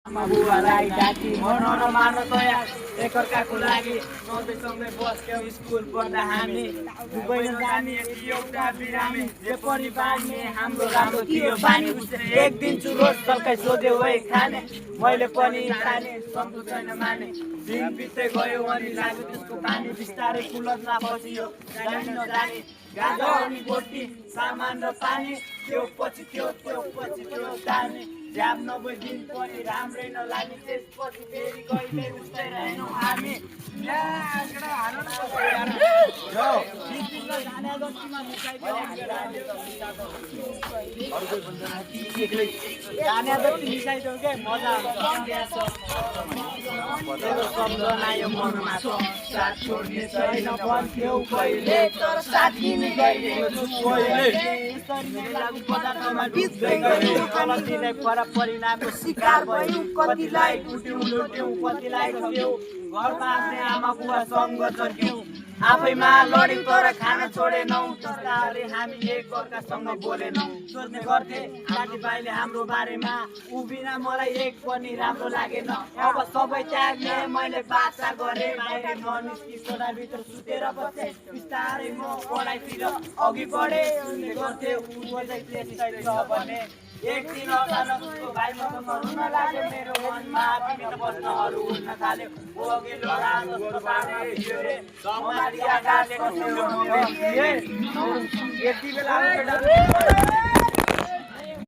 आमा बुवालाई डाकी मन नमार्न तयार एकअर्काको लागि सँगै बस्थ्यौँ स्कुल पढ्दा हामी दुवै नजाने एउटा बिरामी जे पनि बाँड्ने हाम्रो राम्रो थियो बानी उसले एक दिन चुरोट सल्काइ सोध्यो है खाने मैले पनि खाने सम्झु छैन माने दिन बित्दै गयो अनि लाग्यो त्यसको पानी बिस्तारै कुलरमा बसियो जानी नजाने गाजा अनि बोटी सामान र पानी त्यो पछि त्यो जाने ज्याब 90 दिन पनि राम्रै नलाग्ने त्यसपछि फेरि कहिले उस्तै रहेनौँ हामी मिसाइदेऊ के मजा सम्झना यो मनमा छ साथ छोड्ने छैन भन्थ्यौ कहिले तर साथ दिने लागु पदार्थमा डुब्दै गयौँ गलतीले खराब परिणामको शिकार भयौँ कतिलाई कुट्यौँ लुट्यौँ कतिलाई गऱ्यौँ घरमा आफ्नै आमा बुवासँग झर्क्यौँ आफैमा लड्यौँ तर खाना छोडेनौँ जस्ताले हामी एक अर्कासँग बोलेनौँ सोच्ने गर्थे साथीभाइले हाम्रो बारेमा उभिन मलाई एक पनि राम्रो लागेन अब सबै त्याग्ने मैले बाचा गरेँ बाहिर ननिस्कि सोनाभित्र सुतेर बसेँ बिस्तारै म पढाइतिर अघि बढेँ सुन्ने गर्थे भने एक दिन अचानक उसको भाइ मसँग रुन लाग्यो मेरो मनमा विभिन्न प्रश्नहरू उठ्न थाल्यो अघि लडा जस्तो पार्ने थियो रे समाधि आकाशको यति बेला